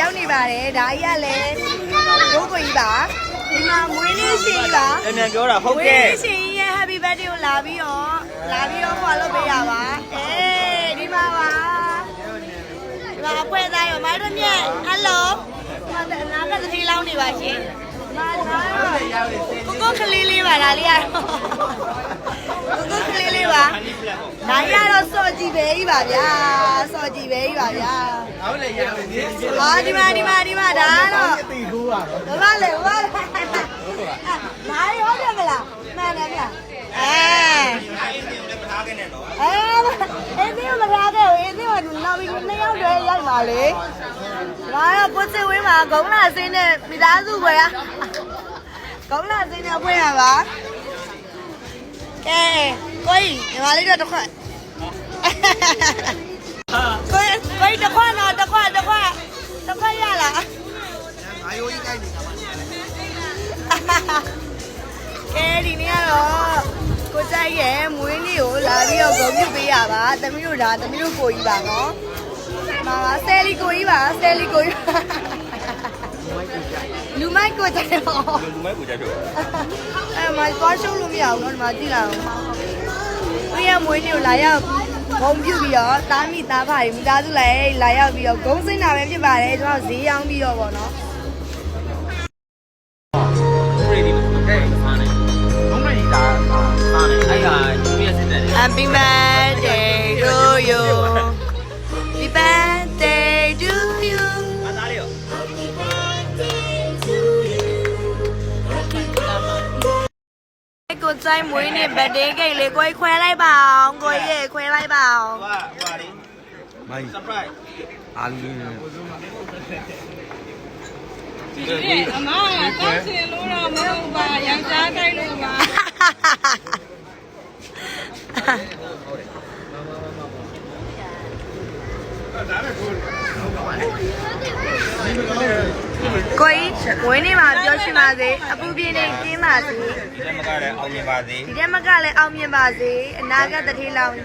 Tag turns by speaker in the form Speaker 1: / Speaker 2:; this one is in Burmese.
Speaker 1: ရောက်နေပါတယ်ဒါကြီးကလည်းဒုကိုကြီးပါဒီမှာမွေးနေ့ရှင်ကြီးပါ
Speaker 2: မြန်ပြောတာဟုတ်ကဲ့
Speaker 1: မွေးနေ့ရှင်ကြီးရဲ့ Happy Birthday ကိုလာပြီးတော့ဟောလုပ်ပေးရပါဒီမှာပါဒီမှာအဖွဲသားရောမိုင်းတို့မြတ်ဟယ်လိုအနာကတတိလောင်းနေပါရှင်မာသားကိုကလေးလေးပါလားလေးရကိုကလေးလေးပါဒါရတော့စော်ကြည့်ပဲကြီးပါဗျာစော်ကြည့်ပဲကြီးပါဗျာဟုတ်လေရမယ်ဒီမှာဒါတော့
Speaker 3: တီထိုးပါတော့
Speaker 1: ဘာလဲဘာလဲမာရီဟုတ်တယ်မလားမှန်တယ်ဗျာအေးဒီမထားခဲ့ဘူးအေးဒီကနောက်ပြီး2ယောက်တည်းရိုက်ပါလေဒါတော့ကိုစစ်ဝင်းမှာဂုံးလာစင်းနဲ့မိသားစုပဲဂုံးလာစင်းနဲ့ဖွင့်ရပါကဲကိုကြီးညီမလေးတော့တစ်ခွက်ကိုကြီးတစ်ခွက်တော့တစ်ခွက်ရလား
Speaker 3: ငါရိုးကြီးတိုက်နေတာပါ
Speaker 1: ကဲဒီနေ့ကတော့ကိုကြိုက်ရဲ့မွေးနေ့ကိုလာပြီးတော့ဂုဏ်ပြုပေးရပါသမီးတို့ဒါသမီးတို့ကိုကြီးပါနော်မာပါဆယ်လီကိုကြီးပါဆယ်လီကိုကြီးလူမိုက်ကိုကြိုက်တော့
Speaker 2: လူမိုက်ကိုကြတော့
Speaker 1: အဲ့မှာသွားရှုံးလို့မရဘူးနော်ဒီမှာကြည့်လာအောင်ကိုရမွေးနေ့ကိုလာရောက်ဂုဏ်ပြုပြီးတော့တားမိသားဖာတွေမိသားစုလိုက်လာရောက်ပြီးတော့ဂုဏ်စင်းတာပဲဖြစ်ပါတယ်ကျွန်တော်ဈေးရောင်းပြီးတော့ပေါ့နော်
Speaker 2: ready ဟဲ့စားနေဘုံမကြီးဒါစားနေအဲ့ဟာသူရဲ့စစ်တယ်
Speaker 1: Happy birthday to you Happy birthday to you
Speaker 2: မသားလေးရော
Speaker 1: ကိုကြိုက်မွေးနေ့ birthday cake လေးကိုခွဲလိုက်ပါအောင်ကိုရဲ့ခွဲလိုက်ပါအောင်
Speaker 2: ဟွာလေး
Speaker 3: မိုင်း
Speaker 2: surprise
Speaker 3: အာလူ
Speaker 4: ဒီအမကတောက်ချင်လို့တော့မဟုတ်ပါယောက်ျားတိုက်လို့ပါ
Speaker 1: ကိုကြီးမွေးနေ့မှာပြောရှင်ပါစေအပူပြင်းနေကျင်းပါစေ
Speaker 2: ဒီမကလည်းအောင်မြင်ပါစေ
Speaker 1: ဒီတက်မကလည်းအောင်မြင်ပါစေအနာဂတ်တတိလောင်